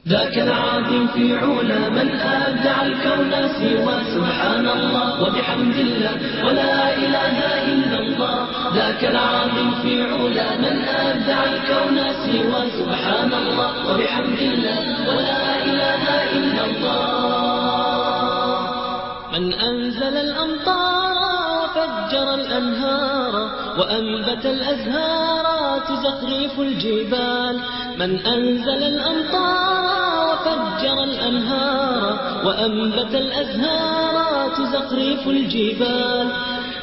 ذاك العظيم في علا من أبدع الكون سوى سبحان الله وبحمد الله ولا إله إلا الله. ذاك العظيم في علا من أبدع الكون سوى سبحان الله وبحمد الله ولا إله إلا الله. من أنزل الأمطار وفجر الأنهار وأنبت الأزهار تزخرف الجبال. من أنزل الأمطار وفجر الأنهار وأنبت الأزهار تزخرف الجبال.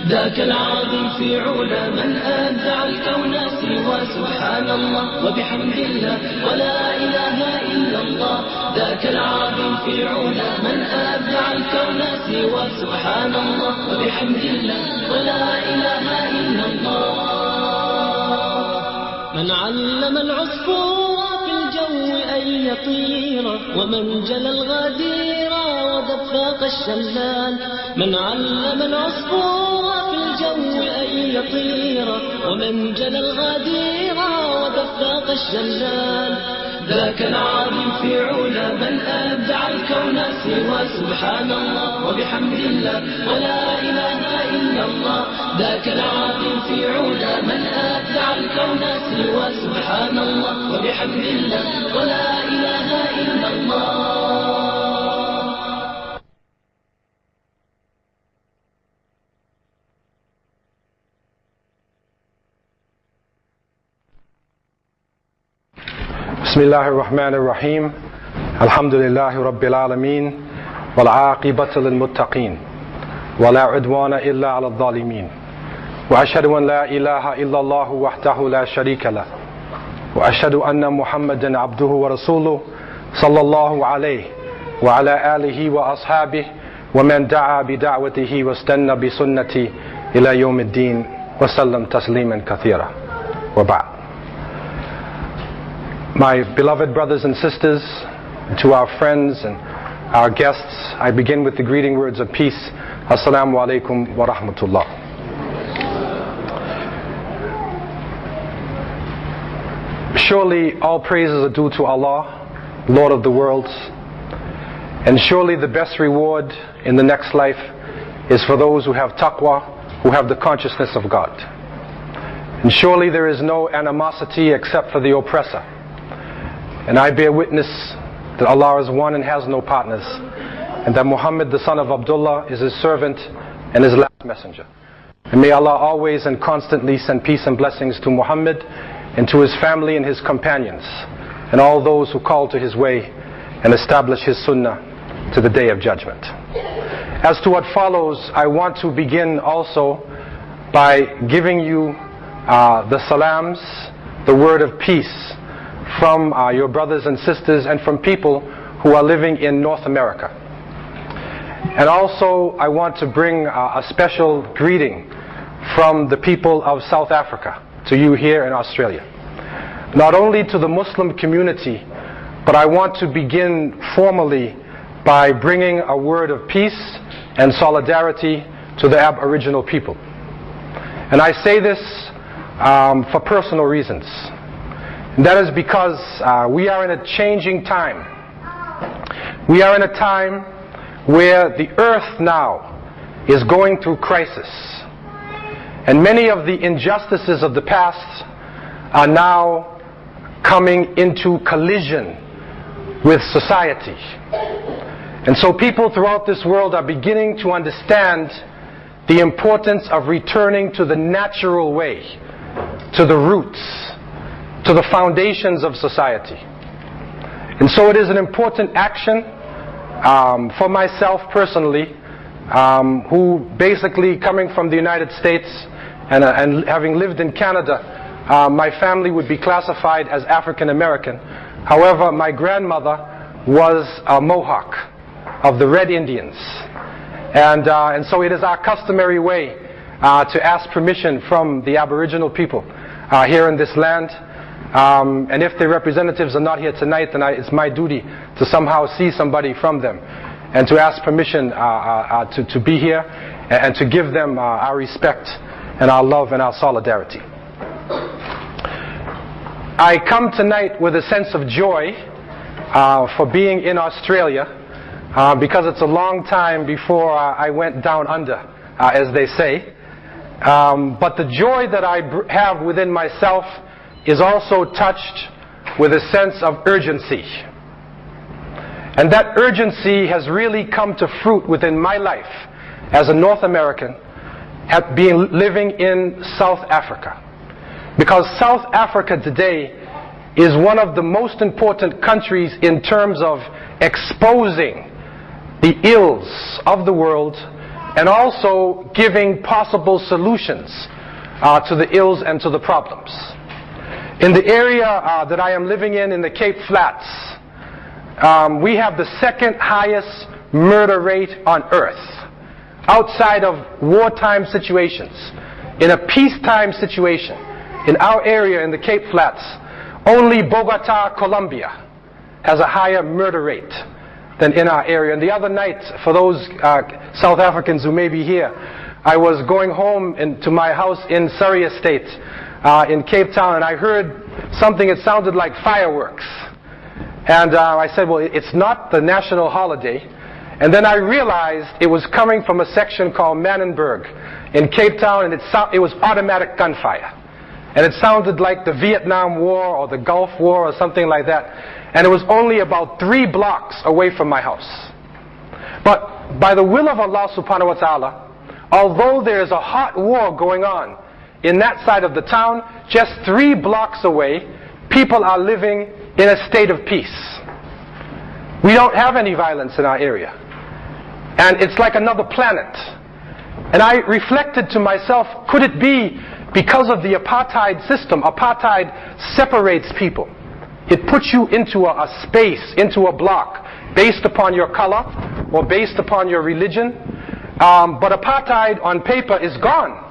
ذاك العظيم في علا من أبدع الكون سوى سبحان الله وبحمد الله ولا إله إلا الله. ذاك العظيم في علا من أبدع الكون سوى سبحان الله وبحمد الله ولا إله إلا الله. من علم العصفور في الجو أن يطير ومن جلى الغدير ودفاق الشلال. من علم العصفور في الجو أن يطير ومن جلى الغدير ودفاق الشلال. ذاك العظيم في علا من أبدع الكون سوى سبحان الله وبحمد الله ولا إله إلا الله. ذاك العظيم في علا من أبدع الكون سوى سبحان الله وبحمد الله ولا إله إلا الله. بسم الله الرحمن الرحيم. الحمد لله رب العالمين والعاقبة للمتقين ولا عدوان إلا على الظالمين. وأشهد أن لا إله إلا الله وحده لا شريك له وأشهد أن محمدا عبده ورسوله صلى الله عليه وعلى آله وأصحابه ومن دعا بدعوته واستنى بسنته إلى يوم الدين وسلم تسليما كثيرا وبعد. My beloved brothers and sisters, to our friends and our guests, I begin with the greeting words of peace. Assalamu alaikum wa rahmatullah. Surely all praises are due to Allah, Lord of the worlds, and surely the best reward in the next life is for those who have taqwa, who have the consciousness of God. And surely there is no animosity except for the oppressor. And I bear witness that Allah is one and has no partners, and that Muhammad, the son of Abdullah, is his servant and his last messenger. And may Allah always and constantly send peace and blessings to Muhammad and to his family and his companions, and all those who call to his way and establish his sunnah to the day of judgment. As to what follows, I want to begin also by giving you the salams, the word of peace from your brothers and sisters and from people who are living in North America. And also I want to bring a special greeting from the people of South Africa to you here in Australia. Not only to the Muslim community, but I want to begin formally by bringing a word of peace and solidarity to the Aboriginal people. And I say this for personal reasons. And that is because we are in a changing time. We are in a time where the earth now is going through crisis. And many of the injustices of the past are now coming into collision with society. And so people throughout this world are beginning to understand the importance of returning to the natural way, to the roots, to the foundations of society. And so it is an important action for myself personally, who basically coming from the United States and having lived in Canada, my family would be classified as African American. However, my grandmother was a Mohawk of the Red Indians. And so it is our customary way to ask permission from the Aboriginal people here in this land. And if their representatives are not here tonight, then it's my duty to somehow see somebody from them and to ask permission to be here and to give them our respect and our love and our solidarity. I come tonight with a sense of joy for being in Australia, because it's a long time before I went down under, as they say. But the joy that I have within myself is also touched with a sense of urgency. And that urgency has really come to fruit within my life as a North American, living in South Africa. Because South Africa today is one of the most important countries in terms of exposing the ills of the world and also giving possible solutions to the ills and to the problems. In the area that I am living in the Cape Flats, we have the second highest murder rate on earth, outside of wartime situations. In a peacetime situation, in our area in the Cape Flats, only Bogota, Colombia has a higher murder rate than in our area. And the other night, for those South Africans who may be here, I was going home to my house in Surrey Estate in Cape Town, and I heard something that sounded like fireworks. And I said, well, it's not the national holiday. And then I realized it was coming from a section called Manenberg in Cape Town, and it was automatic gunfire. And it sounded like the Vietnam War or the Gulf War or something like that. And it was only about 3 blocks away from my house. But by the will of Allah subhanahu wa ta'ala, although there is a hot war going on in that side of the town, just 3 blocks away, people are living in a state of peace. We don't have any violence in our area. And it's like another planet. And I reflected to myself, could it be because of the apartheid system? Apartheid separates people. It puts you into a space, into a block, based upon your color or based upon your religion. But apartheid on paper is gone.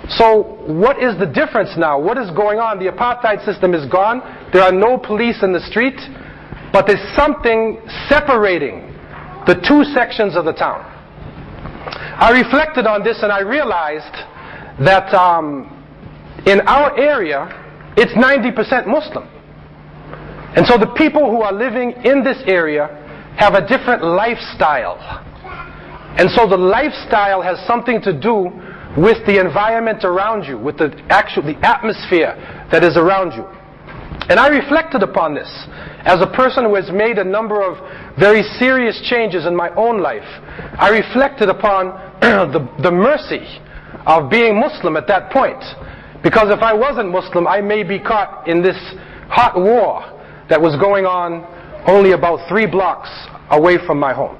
So what is the difference now? What is going on? The apartheid system is gone. There are no police in the street. But there's something separating the 2 sections of the town. I reflected on this and I realized that in our area, it's 90% Muslim. And so the people who are living in this area have a different lifestyle. And so the lifestyle has something to do with the environment around you, with the atmosphere that is around you. And I reflected upon this as a person who has made a number of very serious changes in my own life. I reflected upon the mercy of being Muslim at that point. Because if I wasn't Muslim, I may be caught in this hot war that was going on only about 3 blocks away from my home.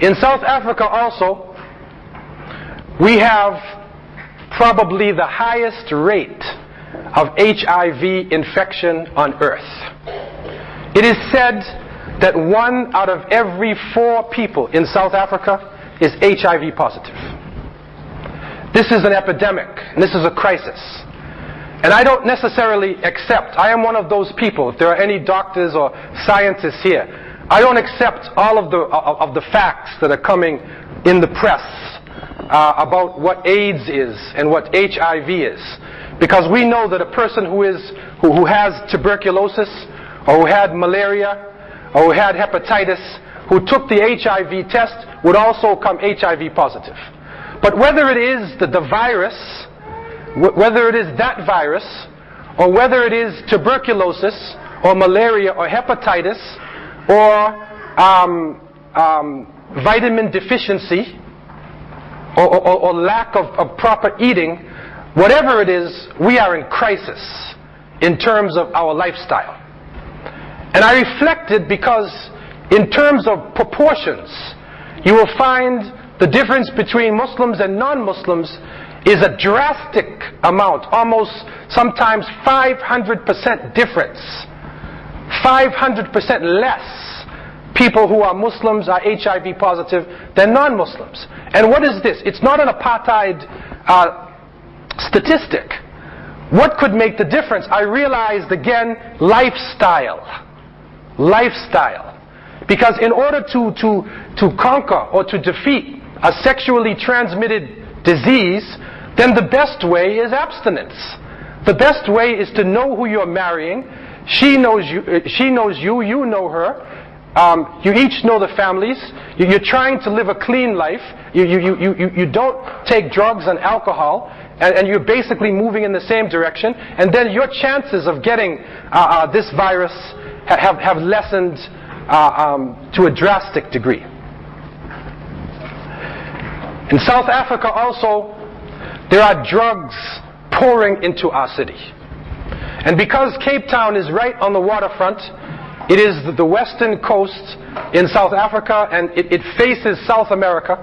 In South Africa also, we have probably the highest rate of HIV infection on earth. It is said that 1 out of every 4 people in South Africa is HIV positive. This is an epidemic, and this is a crisis. And I don't necessarily accept, I am one of those people, if there are any doctors or scientists here, I don't accept all of the facts that are coming in the press about what AIDS is and what HIV is. Because we know that a person who has tuberculosis, or who had malaria, or who had hepatitis, who took the HIV test would also come HIV positive. But whether it is the virus, whether it is that virus, or whether it is tuberculosis, or malaria, or hepatitis, or vitamin deficiency, or lack of proper eating, whatever it is, we are in crisis in terms of our lifestyle. And I reflected because in terms of proportions, you will find the difference between Muslims and non-Muslims is a drastic amount, almost sometimes 500% difference. 500% less people who are Muslims are HIV positive than non-Muslims. And what is this? It's not an apartheid statistic. What could make the difference? I realized again, lifestyle. Lifestyle. Because in order to conquer or to defeat a sexually transmitted disease, then the best way is abstinence. The best way is to know who you're marrying, She knows you, you know her. You each know the families. You're trying to live a clean life. You don't take drugs and alcohol, and you're basically moving in the same direction. And then your chances of getting this virus have lessened to a drastic degree. In South Africa also, there are drugs pouring into our city. And because Cape Town is right on the waterfront, it is the western coast in South Africa, and it faces South America,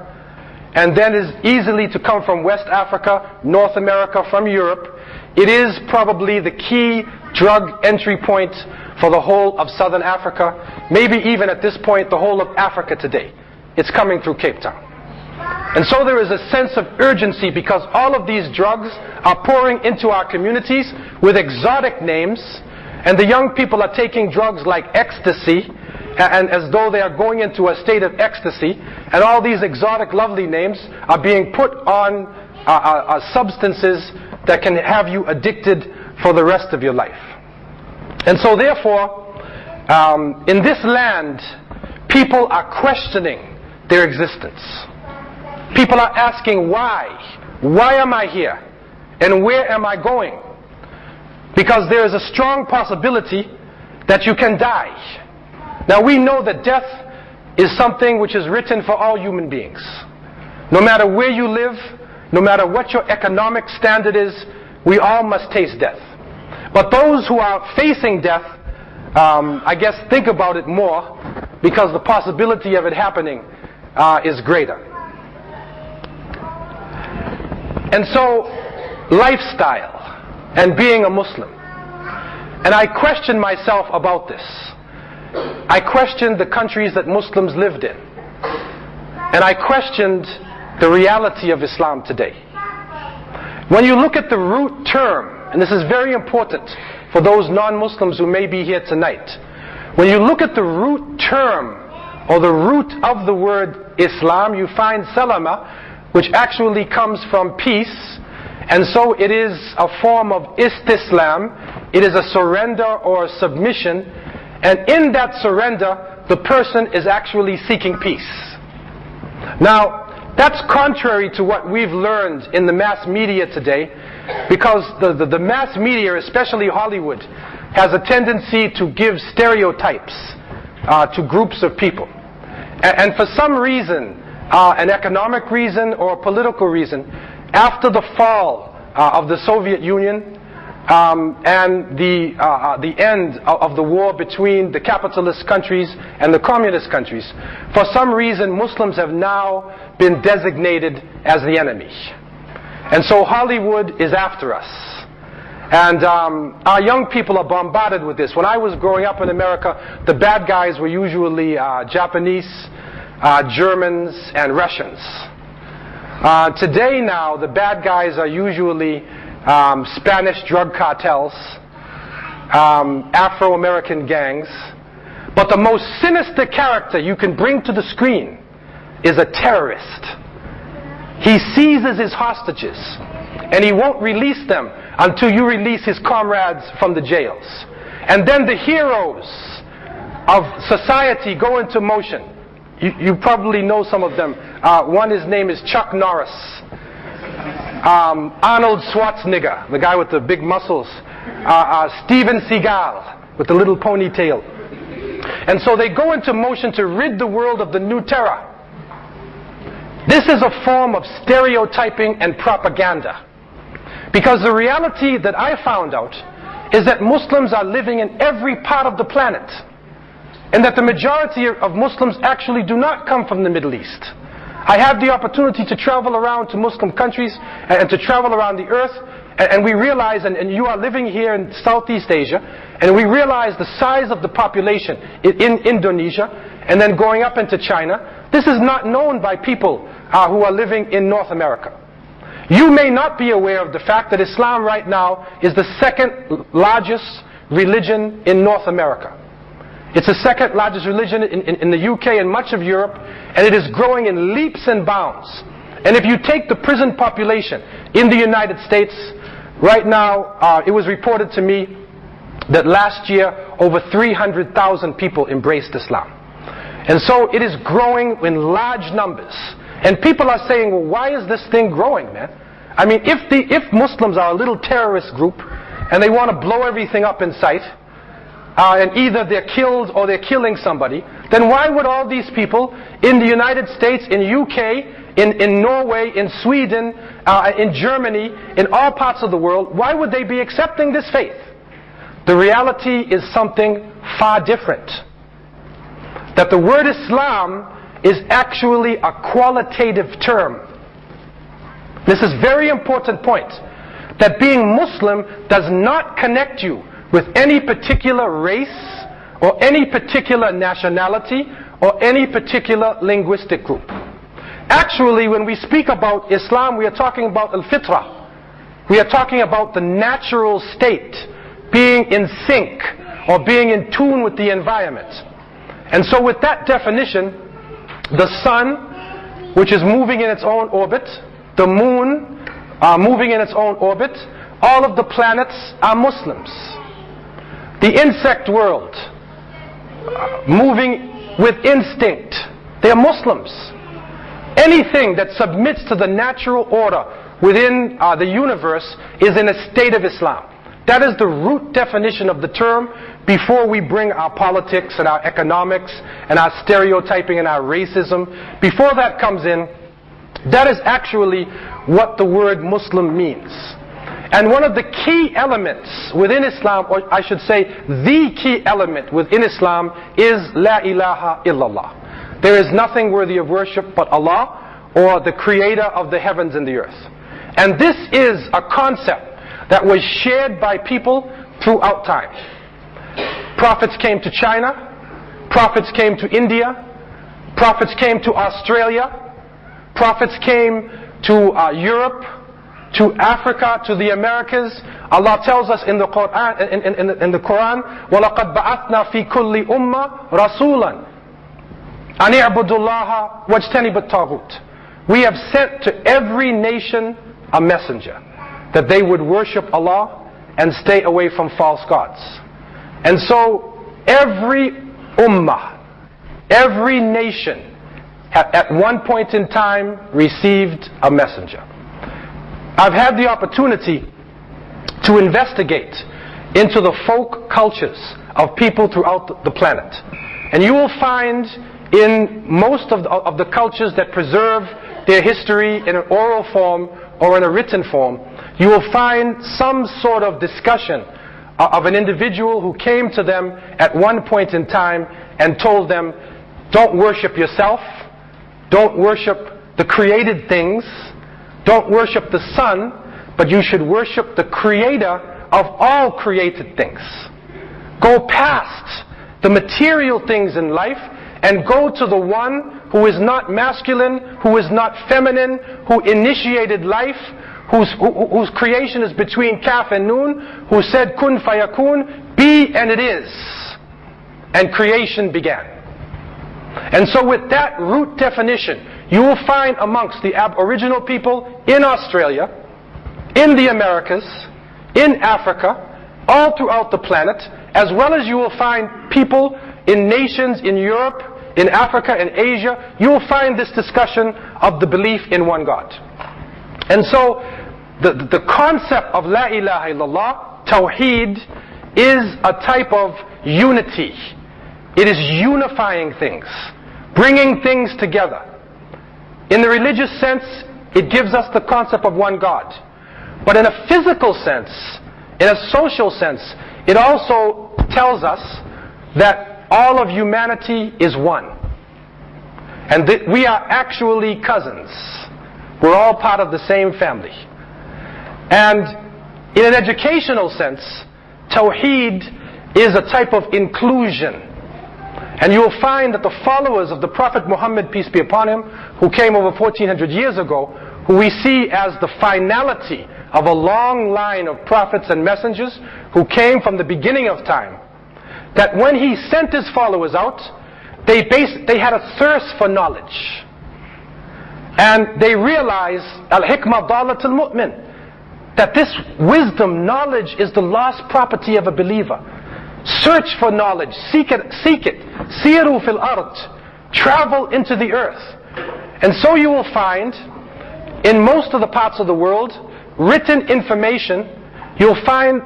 and then is easily to come from West Africa, North America, from Europe. It is probably the key drug entry point for the whole of Southern Africa, maybe even at this point the whole of Africa today. It's coming through Cape Town. And so there is a sense of urgency because all of these drugs are pouring into our communities with exotic names, and the young people are taking drugs like ecstasy, and as though they are going into a state of ecstasy, and all these exotic lovely names are being put on substances that can have you addicted for the rest of your life. And so therefore, in this land, people are questioning their existence. People are asking why? Why am I here? And where am I going? Because there is a strong possibility that you can die. Now we know that death is something which is written for all human beings. No matter where you live, no matter what your economic standard is, we all must taste death. But those who are facing death, I guess think about it more, because the possibility of it happening is greater. And so, lifestyle and being a Muslim. And I question myself about this. I questioned the countries that Muslims lived in. And I questioned the reality of Islam today. When you look at the root term, and this is very important for those non-Muslims who may be here tonight, when you look at the root term, or the root of the word Islam, you find salama, which actually comes from peace, and so it is a form of istislam. It is a surrender or a submission, and in that surrender the person is actually seeking peace. Now that's contrary to what we've learned in the mass media today, because the mass media, especially Hollywood, has a tendency to give stereotypes to groups of people, and for some reason, an economic reason or a political reason, after the fall of the Soviet Union and the end of the war between the capitalist countries and the communist countries, for some reason Muslims have now been designated as the enemy. And so Hollywood is after us. And our young people are bombarded with this. When I was growing up in America, the bad guys were usually Japanese, Germans, and Russians. Today now, the bad guys are usually Spanish drug cartels, Afro-American gangs. But the most sinister character you can bring to the screen is a terrorist. He seizes his hostages, and he won't release them until you release his comrades from the jails. And then the heroes of society go into motion. You probably know some of them. One, his name is Chuck Norris. Arnold Schwarzenegger, the guy with the big muscles. Steven Seagal with the little ponytail. And so they go into motion to rid the world of the new terror. This is a form of stereotyping and propaganda. Because the reality that I found out is that Muslims are living in every part of the planet, and that the majority of Muslims actually do not come from the Middle East. I had the opportunity to travel around to Muslim countries and to travel around the earth, and we realize, and you are living here in Southeast Asia, and we realize the size of the population in Indonesia, and then going up into China. This is not known by people who are living in North America. You may not be aware of the fact that Islam right now is the second largest religion in North America. It's the second largest religion in the UK and much of Europe, and it is growing in leaps and bounds. And if you take the prison population in the United States, right now, it was reported to me that last year over 300,000 people embraced Islam. And so it is growing in large numbers. And people are saying, well, why is this thing growing, man? I mean, if Muslims are a little terrorist group and they want to blow everything up in sight, and either they're killed or they're killing somebody, then why would all these people in the United States, in UK, in Norway, in Sweden, in Germany, in all parts of the world, why would they be accepting this faith? The reality is something far different. That the word Islam is actually a qualitative term. This is a very important point. That being Muslim does not connect you with any particular race or any particular nationality or any particular linguistic group. Actually, when we speak about Islam, we are talking about al-fitrah. We are talking about the natural state, being in sync or being in tune with the environment. And so with that definition, the sun, which is moving in its own orbit, the moon moving in its own orbit, all of the planets are Muslims. The insect world, moving with instinct, they are Muslims. Anything that submits to the natural order within the universe is in a state of Islam. That is the root definition of the term before we bring our politics and our economics and our stereotyping and our racism. Before that comes in, that is actually what the word Muslim means. And one of the key elements within Islam, or I should say the key element within Islam, is La ilaha illallah. There is nothing worthy of worship but Allah, or the creator of the heavens and the earth. And this is a concept that was shared by people throughout time. Prophets came to China, prophets came to India, prophets came to Australia, prophets came to Europe, to Africa, to the Americas. Allah tells us in the Quran, وَلَقَدْ بَعَثْنَا فِي كُلِّ أُمَّةٍ رَسُولًا أَنِ اعْبُدُوا اللَّهَ وَاجْتَنِبُوا الطَّاغُوتَ. We have sent to every nation a messenger, that they would worship Allah and stay away from false gods. And so every ummah, every nation at one point in time received a messenger. I've had the opportunity to investigate into the folk cultures of people throughout the planet. And you will find in most of the cultures that preserve their history in an oral form or in a written form, you will find some sort of discussion of an individual who came to them at one point in time and told them, don't worship yourself, don't worship the created things, don't worship the sun, but you should worship the creator of all created things. Go past the material things in life and go to the one who is not masculine, who is not feminine, who initiated life, whose creation is between kaf and noon, who said kun fayakun, be and it is. And creation began. And so with that root definition, you will find amongst the Aboriginal people in Australia, in the Americas, in Africa, all throughout the planet, as well as you will find people in nations in Europe, in Africa, and Asia, you will find this discussion of the belief in one God. And so the concept of La ilaha illallah, Tawheed, is a type of unity. It is unifying things, bringing things together. In the religious sense, it gives us the concept of one God. But in a physical sense, in a social sense, it also tells us that all of humanity is one. And that we are actually cousins. We're all part of the same family. And in an educational sense, Tawheed is a type of inclusion. And you will find that the followers of the Prophet Muhammad, peace be upon him, who came over 1400 years ago, who we see as the finality of a long line of prophets and messengers who came from the beginning of time, that when he sent his followers out, they had a thirst for knowledge. And they realized, al-hikmah dalat al-mu'min, that this wisdom, knowledge, is the lost property of a believer. Search for knowledge. Seek it. Siru fil ard. Travel into the earth. And so you will find, in most of the parts of the world, written information. You'll find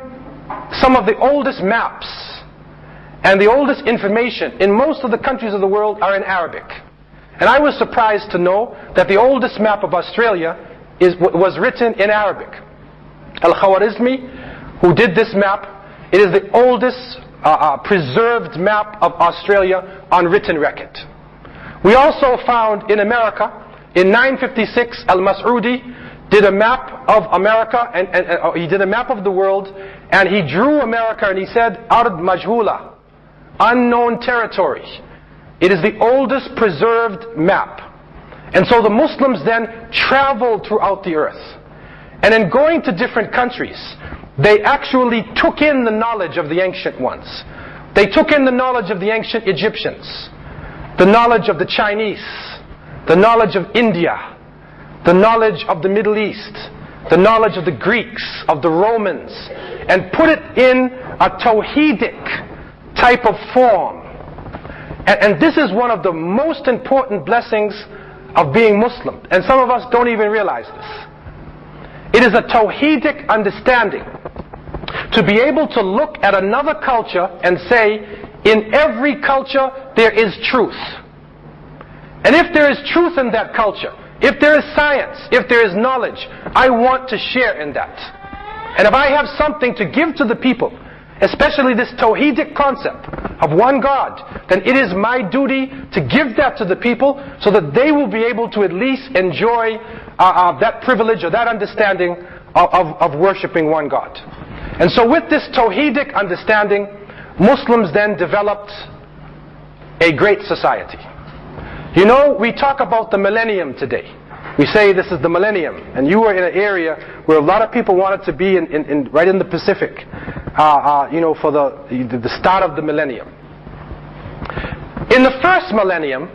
some of the oldest maps and the oldest information in most of the countries of the world are in Arabic. And I was surprised to know that the oldest map of Australia was written in Arabic. Al-Khwarizmi, who did this map, it is the oldest preserved map of Australia on written record. We also found in America, in 956, Al-Mas'udi did a map of America, and he did a map of the world, and he drew America and he said, Ard Majhula, unknown territory. It is the oldest preserved map. And so the Muslims then traveled throughout the earth. And in going to different countries, they actually took in the knowledge of the ancient ones. They took in the knowledge of the ancient Egyptians, the knowledge of the Chinese, the knowledge of India, the knowledge of the Middle East, the knowledge of the Greeks, of the Romans, and put it in a Tawhidic type of form. And this is one of the most important blessings of being Muslim. And some of us don't even realize this. It is a Tawhidic understanding to be able to look at another culture and say, in every culture there is truth. And if there is truth in that culture, if there is science, if there is knowledge, I want to share in that. And if I have something to give to the people, especially this Tawhidic concept of one God, then it is my duty to give that to the people so that they will be able to at least enjoy that privilege or that understanding of worshiping one God. And so with this Tawhidic understanding, Muslims then developed a great society. You know, we talk about the millennium today. We say this is the millennium, and you were in an area where a lot of people wanted to be right in the Pacific, you know, for the start of the millennium. In the first millennium,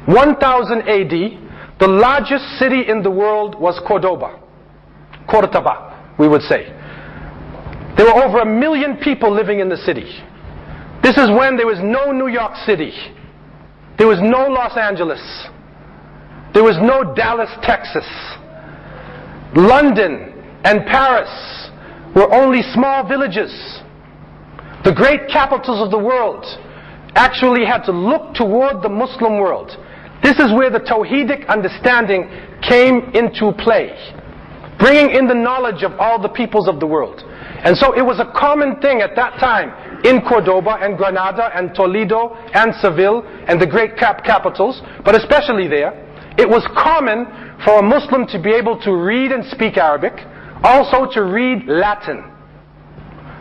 1000 AD, the largest city in the world was Cordoba, we would say. There were over 1 million people living in the city. This is when there was no New York City. There was no Los Angeles. There was no Dallas, Texas. London and Paris were only small villages. The great capitals of the world actually had to look toward the Muslim world. This is where the Tawhidic understanding came into play, bringing in the knowledge of all the peoples of the world. And so it was a common thing at that time in Cordoba and Granada and Toledo and Seville and the great capitals, but especially there, it was common for a Muslim to be able to read and speak Arabic, also to read Latin,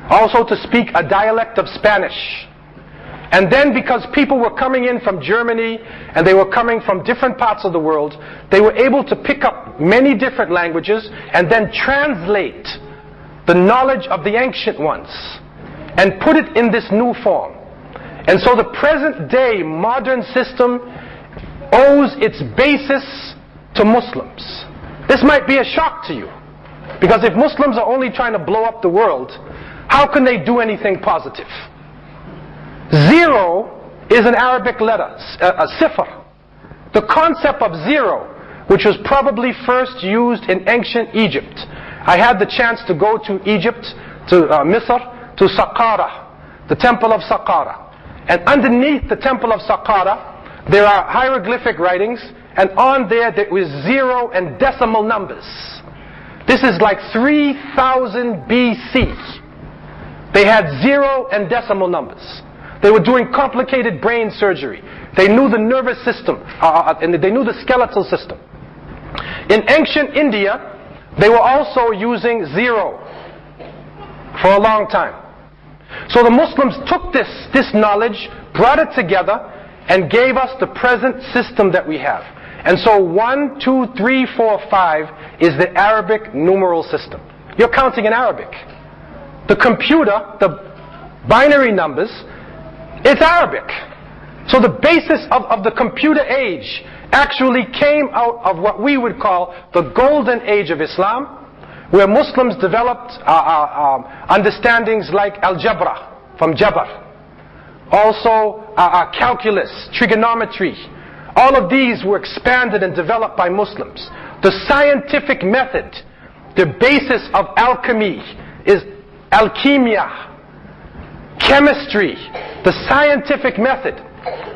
also to speak a dialect of Spanish. And then because people were coming in from Germany and they were coming from different parts of the world, they were able to pick up many different languages and then translate the knowledge of the ancient ones and put it in this new form. And so the present day modern system owes its basis to Muslims. This might be a shock to you, because if Muslims are only trying to blow up the world, how can they do anything positive? Zero is an Arabic letter, a sifr. The concept of zero, which was probably first used in ancient Egypt. I had the chance to go to Egypt, to Misr, to Saqqara, the temple of Saqqara. And underneath the temple of Saqqara, there are hieroglyphic writings, and on there was zero and decimal numbers. This is like 3000 BC. They had zero and decimal numbers. They were doing complicated brain surgery. They knew the nervous system, and they knew the skeletal system. In ancient India, they were also using zero for a long time. So the Muslims took this knowledge, brought it together, and gave us the present system that we have. And so 1, 2, 3, 4, 5 is the Arabic numeral system. You're counting in Arabic. The computer, the binary numbers, it's Arabic. So the basis of the computer age actually came out of what we would call the golden age of Islam, where Muslims developed understandings like algebra, from Jabr, also calculus, trigonometry. All of these were expanded and developed by Muslims. The scientific method, the basis of alchemy is alchemia, chemistry, the scientific method.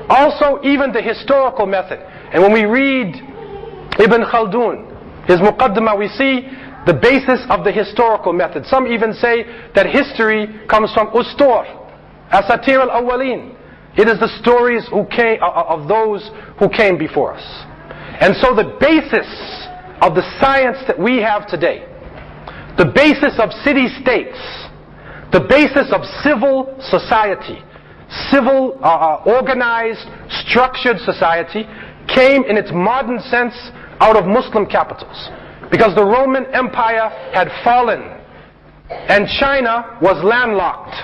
Also even the historical method. And when we read Ibn Khaldun, his Muqaddimah, we see the basis of the historical method. Some even say that history comes from Ustur, Asatir al-Awwaleen. It is the stories of those who came before us. And so the basis of the science that we have today, the basis of city-states, the basis of civil society, civil, organized, structured society, came in its modern sense out of Muslim capitals. Because the Roman Empire had fallen and China was landlocked.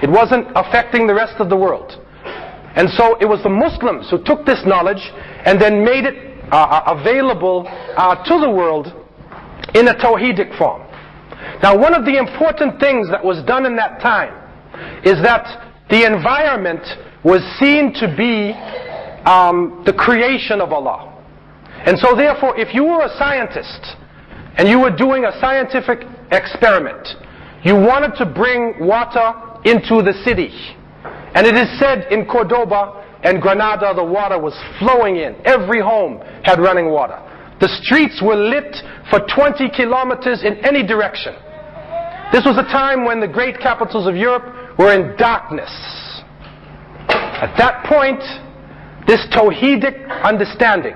It wasn't affecting the rest of the world. And so it was the Muslims who took this knowledge and then made it available to the world in a Tawhidic form. Now, one of the important things that was done in that time is that the environment was seen to be the creation of Allah. And so therefore, if you were a scientist and you were doing a scientific experiment, you wanted to bring water into the city. And it is said in Cordoba and Granada the water was flowing in. Every home had running water. The streets were lit for 20 kilometers in any direction. This was a time when the great capitals of Europe were in darkness. At that point, this Tawhidic understanding.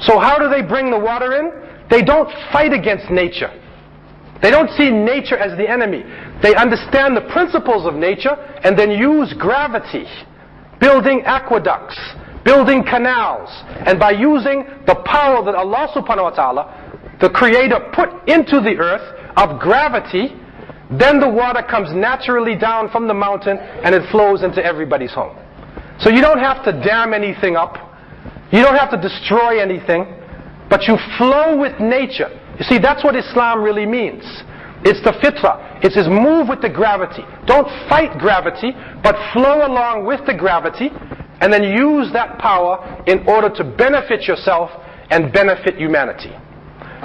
So how do they bring the water in? They don't fight against nature. They don't see nature as the enemy. They understand the principles of nature and then use gravity, building aqueducts, building canals. And by using the power that Allah subhanahu wa ta'ala, the Creator, put into the earth of gravity, then the water comes naturally down from the mountain and it flows into everybody's home. So you don't have to dam anything up. You don't have to destroy anything. But you flow with nature. You see, that's what Islam really means. It's the fitrah. It says move with the gravity. Don't fight gravity, but flow along with the gravity and then use that power in order to benefit yourself and benefit humanity.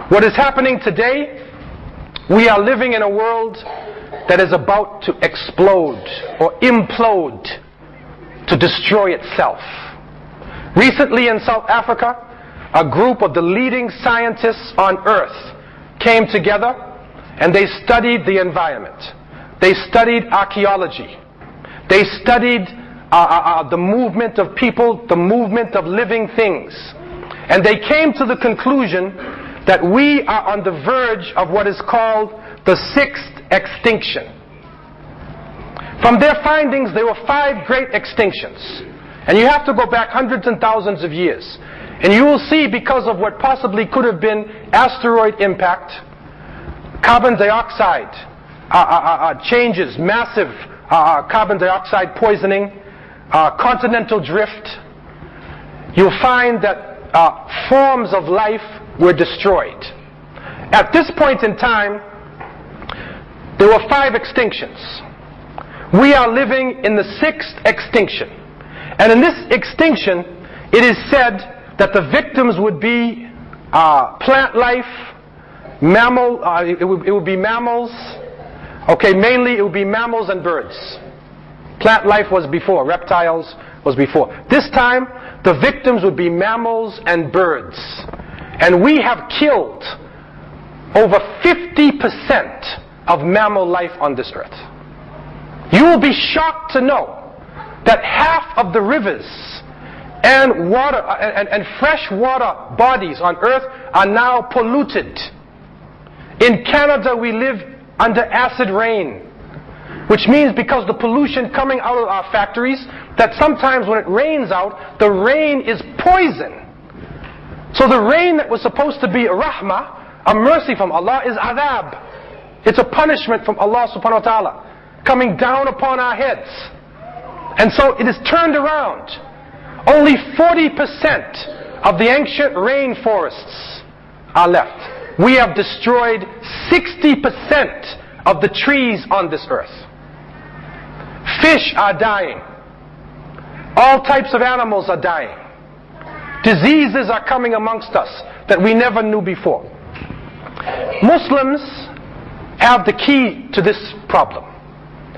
What is happening today, we are living in a world that is about to explode or implode, to destroy itself. Recently in South Africa, a group of the leading scientists on earth came together and they studied the environment. They studied archaeology. They studied the movement of people, the movement of living things. And they came to the conclusion that we are on the verge of what is called the sixth extinction. From their findings, there were 5 great extinctions. And you have to go back hundreds and thousands of years. And you will see, because of what possibly could have been asteroid impact, carbon dioxide changes, massive carbon dioxide poisoning, continental drift, you'll find that forms of life were destroyed. At this point in time, there were 5 extinctions. We are living in the 6th extinction. And in this extinction, it is said that the victims would be plant life, mammal, it would be mammals. Okay, mainly it would be mammals and birds. Plant life was before, reptiles was before. This time, the victims would be mammals and birds. And we have killed over 50% of mammal life on this earth. You will be shocked to know that half of the rivers and water and fresh water bodies on earth are now polluted. In Canada, we live under acid rain, which means because the pollution coming out of our factories, that sometimes when it rains out, the rain is poison. So the rain that was supposed to be rahmah, a mercy from Allah, is adab. It's a punishment from Allah subhanahu wa ta'ala coming down upon our heads. And so it is turned around. Only 40% of the ancient rainforests are left. We have destroyed 60% of the trees on this earth. Fish are dying. All types of animals are dying. Diseases are coming amongst us that we never knew before. Muslims have the key to this problem.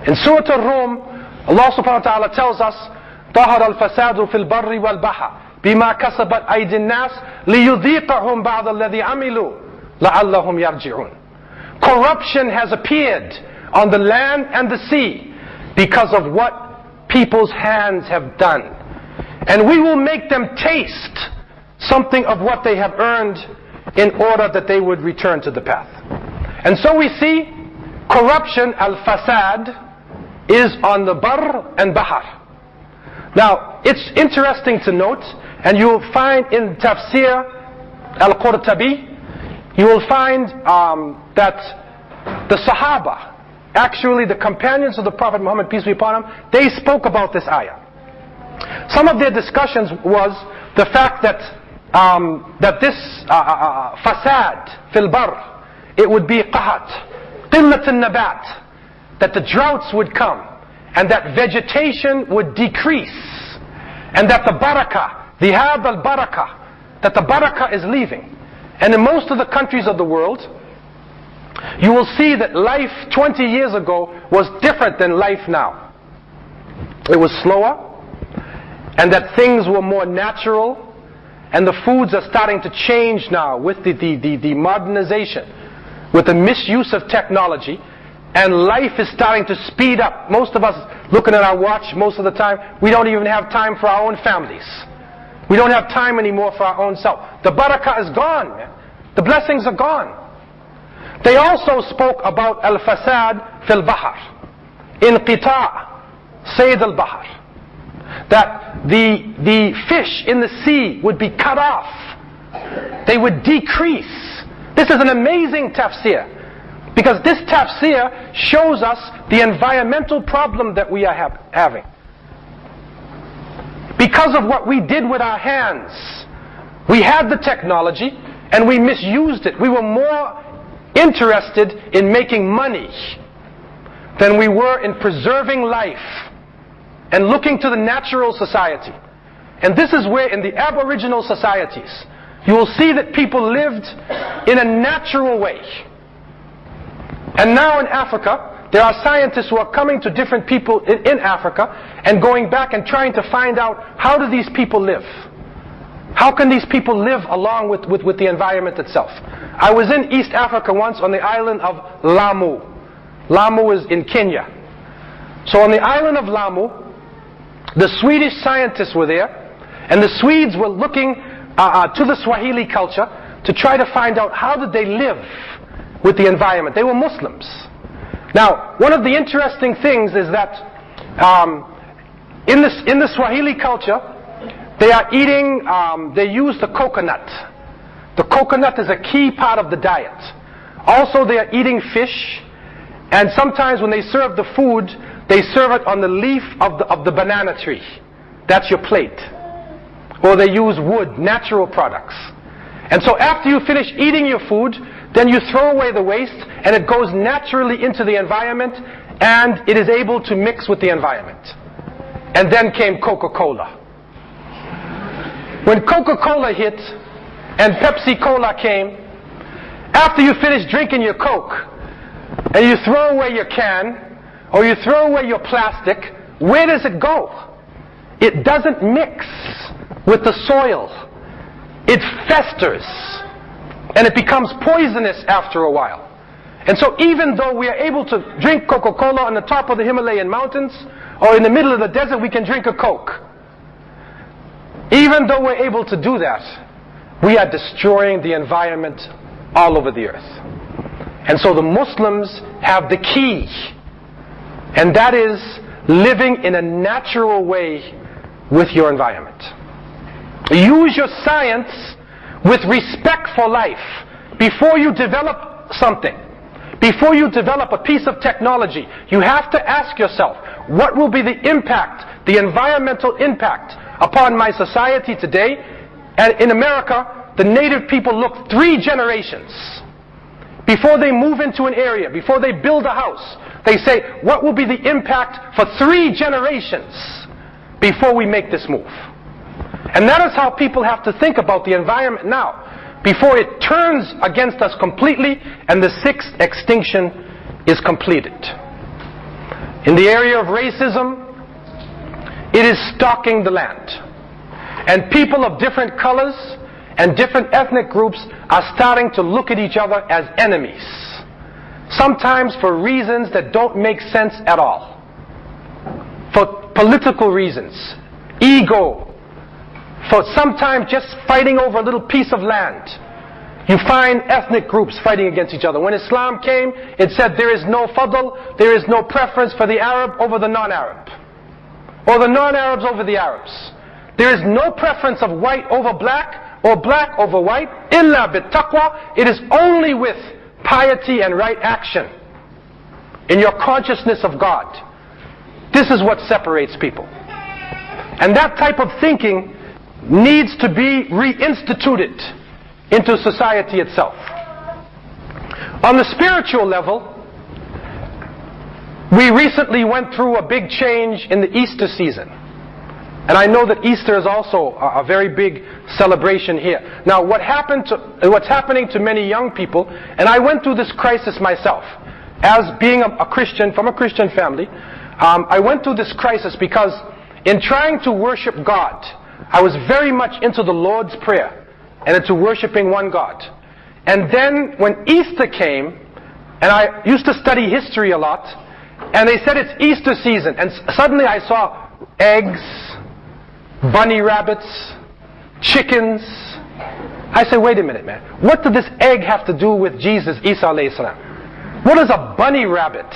In Surah Al-Rum, Allah subhanahu wa ta'ala tells us, ظهر الفساد في البر والبحر بما كسبت أيدي الناس ليذيقهم بعض الذي عملوا لعلهم يرجعون. Corruption has appeared on the land and the sea because of what people's hands have done. And we will make them taste something of what they have earned in order that they would return to the path. And so we see corruption, al-fasad, is on the bar and bahar. Now, it's interesting to note, and you will find in Tafsir al-Qurtabi, you will find that the Sahaba, actually the companions of the Prophet Muhammad, peace be upon him, they spoke about this ayah. Some of their discussions was the fact that this fasad fil bar, it would be qahat, qillat al-nabat, that the droughts would come and that vegetation would decrease and that the barakah, dhihab al-barakah, that the barakah is leaving. And in most of the countries of the world, you will see that life 20 years ago was different than life now. It was slower, and that things were more natural, and the foods are starting to change now with the modernization, with the misuse of technology, and life is starting to speed up. Most of us, looking at our watch most of the time, we don't even have time for our own families. We don't have time anymore for our own self. The barakah is gone, man. The blessings are gone. They also spoke about al-fasad fil bahar, inqita' sayd al-bahar, that the fish in the sea would be cut off. They would decrease. This is an amazing tafsir, because this tafsir shows us the environmental problem that we are having. Because of what we did with our hands, we had the technology and we misused it. We were more interested in making money than we were in preserving life and looking to the natural society. And this is where in the aboriginal societies you will see that people lived in a natural way. And now in Africa, there are scientists who are coming to different people in Africa and going back and trying to find out, how do these people live? How can these people live along with the environment itself? I was in East Africa once on the island of Lamu. Lamu is in Kenya. So on the island of Lamu, the Swedish scientists were there, and the Swedes were looking to the Swahili culture to try to find out how did they live with the environment. They were Muslims. Now, one of the interesting things is that in the Swahili culture, they are eating, they use the coconut. The coconut is a key part of the diet. Also, they are eating fish, and sometimes when they serve the food, they serve it on the leaf of the banana tree. That's your plate. Or they use wood, natural products. And so after you finish eating your food, then you throw away the waste, and it goes naturally into the environment, and it is able to mix with the environment. And then came Coca-Cola. When Coca-Cola hit and Pepsi-Cola came, after you finish drinking your Coke and you throw away your can or you throw away your plastic, where does it go? It doesn't mix with the soil. It festers and it becomes poisonous after a while. And so even though we are able to drink Coca-Cola on the top of the Himalayan mountains or in the middle of the desert, we can drink a Coke. Even though we're able to do that, we are destroying the environment all over the earth. And so the Muslims have the key, and that is living in a natural way with your environment. Use your science with respect for life. Before you develop something, before you develop a piece of technology, you have to ask yourself, what will be the impact, the environmental impact upon my society today? And in America, the native people look 3 generations before they move into an area, before they build a house. They say, what will be the impact for 3 generations? before we make this move. And that is how people have to think about the environment now, before it turns against us completely and the sixth extinction is completed. In the area of racism, it is stalking the land. And people of different colors and different ethnic groups are starting to look at each other as enemies. Sometimes for reasons that don't make sense at all. For political reasons, ego, for sometimes just fighting over a little piece of land. You find ethnic groups fighting against each other. When Islam came, it said there is no fadl, there is no preference for the Arab over the non-Arab, or the non-Arabs over the Arabs. There is no preference of white over black, or black over white. Illa bit taqwa. It is only with piety and right action in your consciousness of God. This is what separates people. And that type of thinking needs to be reinstituted into society itself. On the spiritual level, we recently went through a big change in the Easter season. And I know that Easter is also a very big celebration here. Now, what's happening to many young people, and I went through this crisis myself, as being a Christian, from a Christian family, I went through this crisis because in trying to worship God, I was very much into the Lord's Prayer and into worshiping one God. And then when Easter came, and I used to study history a lot, and they said it's Easter season, and suddenly I saw eggs, bunny rabbits, chickens. I said, wait a minute, man. What did this egg have to do with Jesus, Isa alayhi salam? What does a bunny rabbit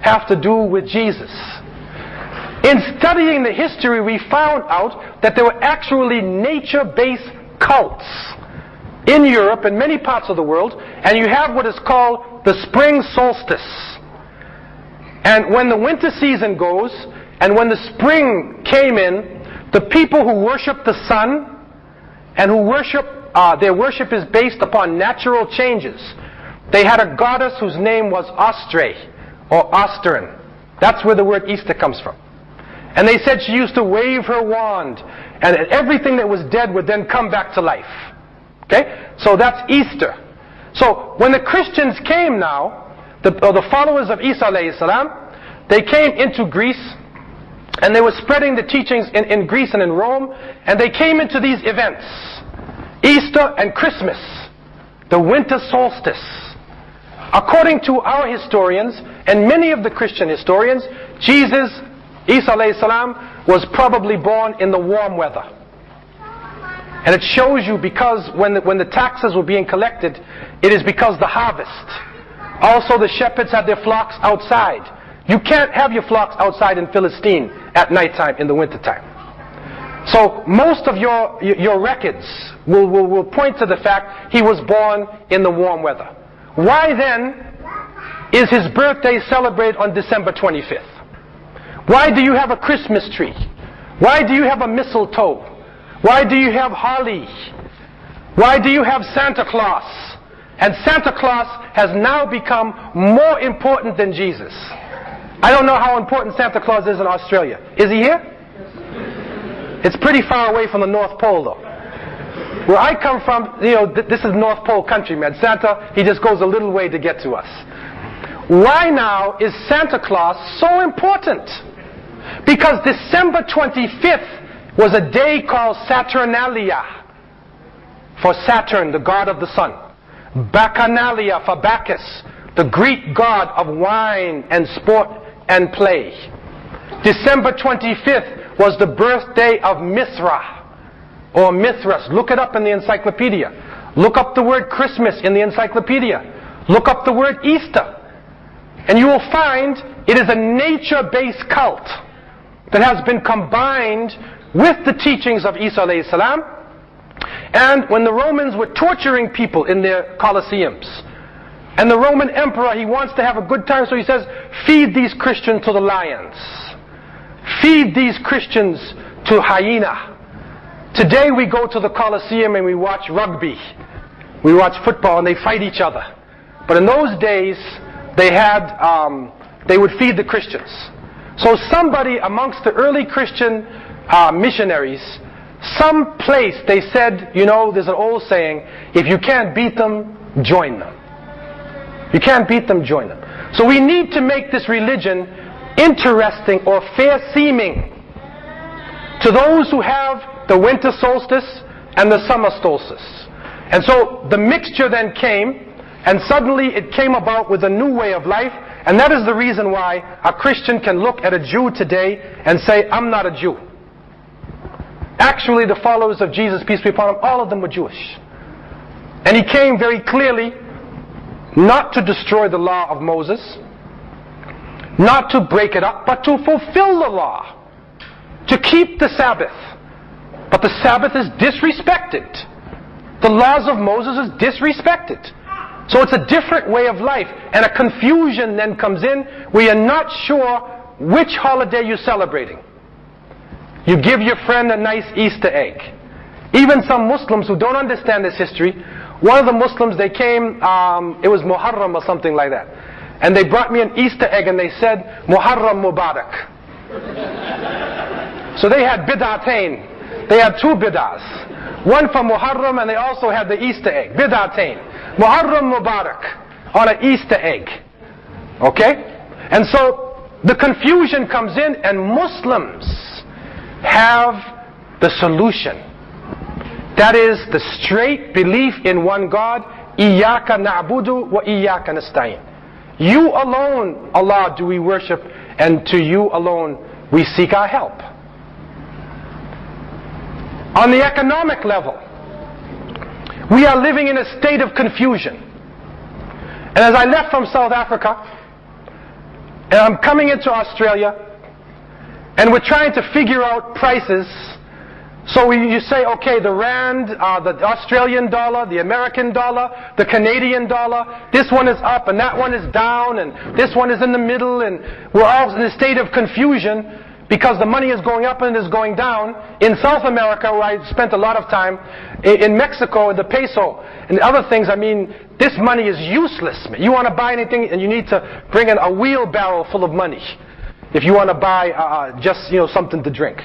have to do with Jesus? In studying the history, we found out that there were actually nature-based cults in Europe and many parts of the world, and you have what is called the spring solstice. And when the winter season goes, and when the spring came in, the people who worship the sun, and who worship, their worship is based upon natural changes. They had a goddess whose name was Ostre, or Ostern. That's where the word Easter comes from. And they said she used to wave her wand, and everything that was dead would then come back to life. Okay? So that's Easter. So when the Christians came now, the followers of Isa alayhi salam, they came into Greece, and they were spreading the teachings in Greece and in Rome, and they came into these events, Easter and Christmas, the winter solstice. According to our historians, and many of the Christian historians, Jesus, Isa alayhi salam, was probably born in the warm weather. And it shows you because when the taxes were being collected, it is because the harvest. Also the shepherds had their flocks outside. You can't have your flocks outside in Philistine at nighttime in the wintertime. So most of your records will point to the fact he was born in the warm weather. Why then is his birthday celebrated on December 25th? Why do you have a Christmas tree? Why do you have a mistletoe? Why do you have holly? Why do you have Santa Claus? And Santa Claus has now become more important than Jesus. I don't know how important Santa Claus is in Australia. Is he here? It's pretty far away from the North Pole though. Where I come from, this is North Pole country, man. Santa, he just goes a little way to get to us. Why now is Santa Claus so important? Because December 25th was a day called Saturnalia, for Saturn, the god of the sun. Bacchanalia, for Bacchus, the Greek god of wine and sport and play. December 25th was the birthday of Mithra, or Mithras. Look it up in the encyclopedia. Look up the word Christmas in the encyclopedia. Look up the word Easter. And you will find it is a nature-based cult that has been combined with the teachings of Isa alayhi salam. And when the Romans were torturing people in their colosseums, and the Roman emperor, he wants to have a good time, so he says, feed these Christians to the lions. Feed these Christians to hyena. Today we go to the Colosseum and we watch rugby. We watch football and they fight each other. But in those days, they would feed the Christians. So somebody amongst the early Christian missionaries, some place they said, you know, there's an old saying, if you can't beat them, join them. You can't beat them, join them. So we need to make this religion interesting or fair-seeming to those who have the winter solstice and the summer solstice. And so the mixture then came, and suddenly it came about with a new way of life, and that is the reason why a Christian can look at a Jew today and say, I'm not a Jew. Actually, the followers of Jesus, peace be upon him, all of them were Jewish. And he came very clearly not to destroy the law of Moses, not to break it up, but to fulfill the law, to keep the Sabbath. But the Sabbath is disrespected. The laws of Moses is disrespected. So it's a different way of life, and a confusion then comes in where you're not sure which holiday you're celebrating. You give your friend a nice Easter egg. Even some Muslims who don't understand this history, one of the Muslims, they came, it was Muharram or something like that, and they brought me an Easter egg and they said, Muharram Mubarak. So they had bid'atain. They had two bid'ahs. One for Muharram, and they also had the Easter egg, bid'atain. Muharram Mubarak on an Easter egg. Okay? And so the confusion comes in, and Muslims have the solution. That is the straight belief in one God. Iyaka na'budu wa iyaka nasta'in. You alone, Allah, do we worship, and to you alone we seek our help. On the economic level, we are living in a state of confusion. And as I left from South Africa, and I'm coming into Australia, and we're trying to figure out prices. So you say, okay, the rand, the Australian dollar, the American dollar, the Canadian dollar, this one is up and that one is down, and this one is in the middle, and we're all in a state of confusion because the money is going up and is going down. In South America, where I spent a lot of time, in Mexico, the peso and other things, I mean, this money is useless. You want to buy anything and you need to bring in a wheelbarrow full of money if you want to buy just, you know, something to drink.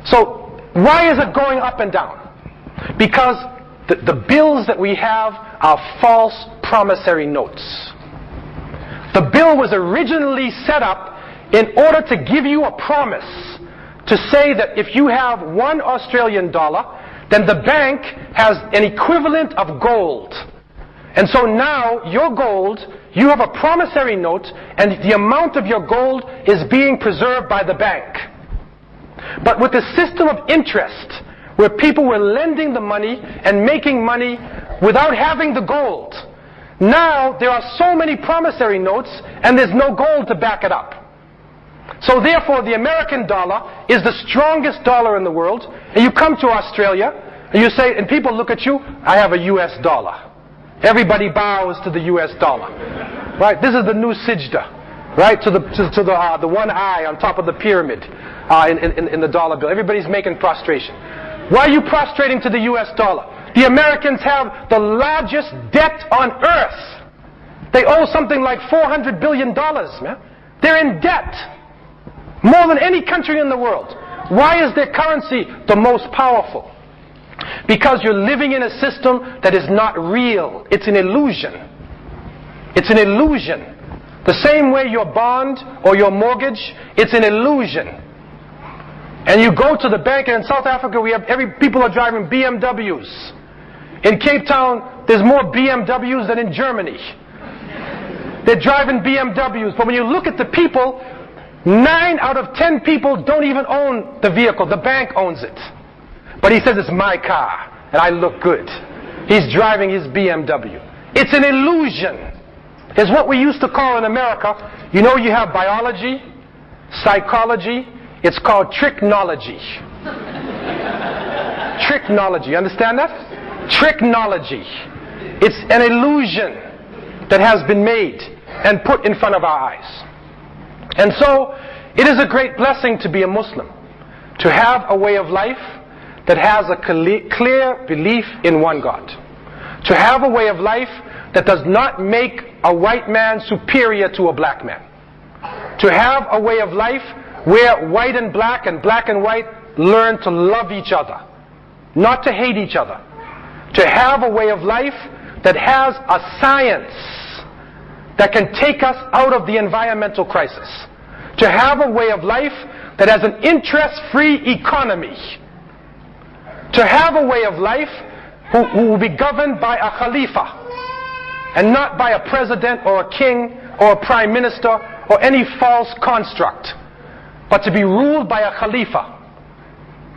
So why is it going up and down? Because the bills that we have are false promissory notes. The bill was originally set up in order to give you a promise to say that if you have $1 Australian, then the bank has an equivalent of gold. And so now your gold, you have a promissory note, and the amount of your gold is being preserved by the bank. But with the system of interest, where people were lending the money and making money without having the gold, now there are so many promissory notes and there's no gold to back it up. So therefore the American dollar is the strongest dollar in the world, and you come to Australia and you say, and people look at you, I have a US dollar. Everybody bows to the US dollar. Right? This is the new sijda. Right? To the one eye on top of the pyramid in the dollar bill. Everybody's making prostration. Why are you prostrating to the US dollar? The Americans have the largest debt on earth. They owe something like $400 billion, man. They're in debt. More than any country in the world. Why is their currency the most powerful? Because you're living in a system that is not real. It's an illusion. It's an illusion. The same way your bond or your mortgage, it's an illusion. And you go to the bank, and in South Africa we have people are driving BMWs. In Cape Town, there's more BMWs than in Germany. They're driving BMWs, but when you look at the people, 9 out of 10 people don't even own the vehicle. The bank owns it. But he says it's my car, and I look good. He's driving his BMW. It's an illusion. It's what we used to call in America, you know, you have biology, psychology, it's called tricknology. Tricknology, understand that? Tricknology. It's an illusion that has been made and put in front of our eyes. And so, it is a great blessing to be a Muslim, to have a way of life that has a clear belief in one God, to have a way of life that does not make a white man superior to a black man, to have a way of life where white and black and white learn to love each other, not to hate each other, to have a way of life that has a science that can take us out of the environmental crisis, to have a way of life that has an interest-free economy, to have a way of life who will be governed by a Khalifa and not by a president or a king or a prime minister or any false construct, but to be ruled by a Khalifa.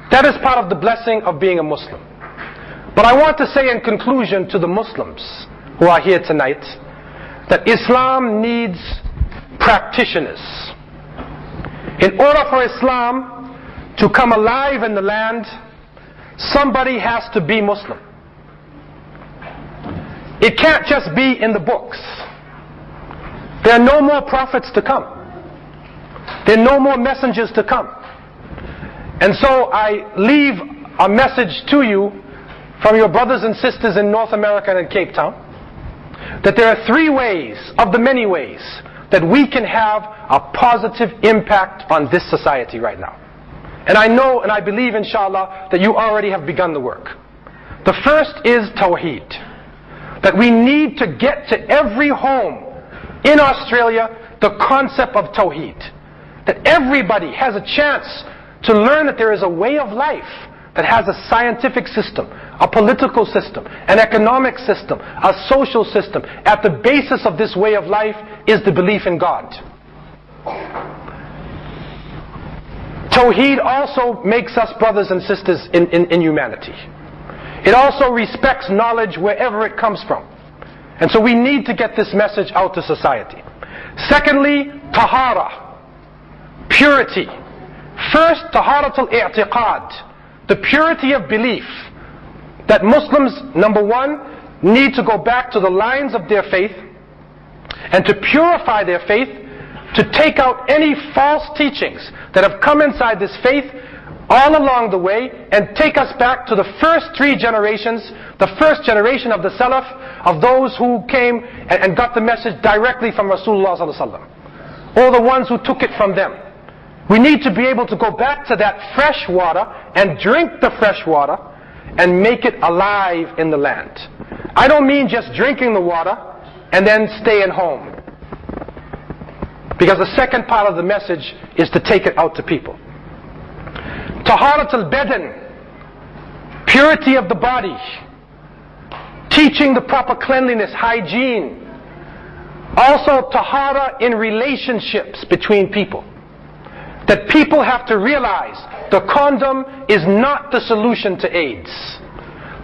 That is part of the blessing of being a Muslim. But I want to say in conclusion to the Muslims who are here tonight that Islam needs practitioners. In order for Islam to come alive in the land, somebody has to be Muslim. It can't just be in the books. There are no more prophets to come. There are no more messengers to come. And so I leave a message to you from your brothers and sisters in North America and Cape Town, that there are 3 ways of the many ways that we can have a positive impact on this society right now. And I know and I believe, inshallah, that you already have begun the work. The first is Tawheed. That we need to get to every home in Australia the concept of Tawheed. That everybody has a chance to learn that there is a way of life that has a scientific system, a political system, an economic system, a social system. At the basis of this way of life is the belief in God. Tawheed also makes us brothers and sisters in humanity. It also respects knowledge wherever it comes from. And so we need to get this message out to society. Secondly, tahara, purity. First, taharatul i'tiqad, the purity of belief. That Muslims, number one, need to go back to the lines of their faith and to purify their faith, to take out any false teachings that have come inside this faith all along the way and take us back to the first 3 generations, the first generation of the Salaf, of those who came and got the message directly from Rasulullah sallallahu alaihi wasallam, or the ones who took it from them. We need to be able to go back to that fresh water and drink the fresh water and make it alive in the land. I don't mean just drinking the water and then staying home, because the second part of the message is to take it out to people. Taharat al-badan, purity of the body, teaching the proper cleanliness, hygiene. Also tahara in relationships between people. That people have to realize the condom is not the solution to AIDS.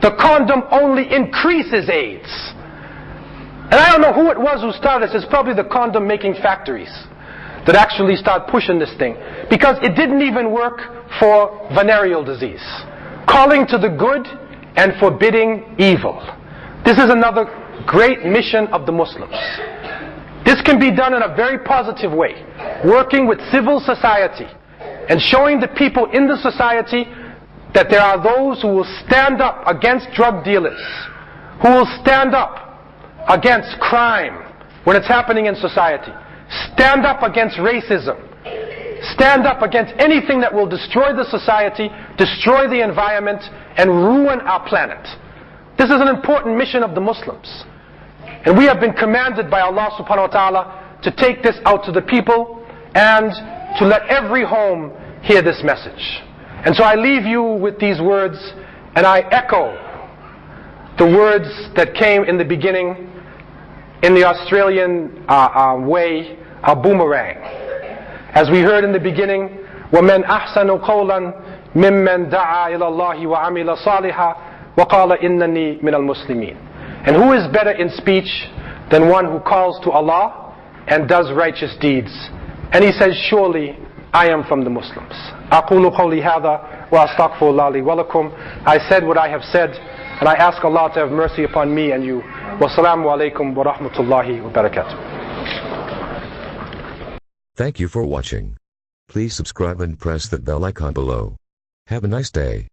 The condom only increases AIDS. And I don't know who it was who started this. It's probably the condom making factories that actually start pushing this thing, because it didn't even work for venereal disease. Calling to the good and forbidding evil. This is another great mission of the Muslims. This can be done in a very positive way, working with civil society and showing the people in the society that there are those who will stand up against drug dealers, who will stand up against crime when it's happening in society, stand up against racism, stand up against anything that will destroy the society, destroy the environment, and ruin our planet. This is an important mission of the Muslims. And we have been commanded by Allah subhanahu wa ta'ala to take this out to the people and to let every home hear this message. And so I leave you with these words, and I echo the words that came in the beginning in the Australian way, a boomerang. As we heard in the beginning, وَمَنْ أَحْسَنُ قَوْلًا مِمَّنْ دَعَا إِلَى اللَّهِ وَعَمِلَ صَالِحًا وَقَالَ إِنَّنِي مِنَ الْمُسْلِمِينَ. And who is better in speech than one who calls to Allah and does righteous deeds? And he says, surely I am from the Muslims. أقول قولي هذا وأستغفر الله لي ولكم. I said what I have said, and I ask Allah to have mercy upon me and you. Wassalamu alaikum wa rahmatullahi wa barakatuh. Thank you for watching. Please subscribe and press that bell icon below. Have a nice day.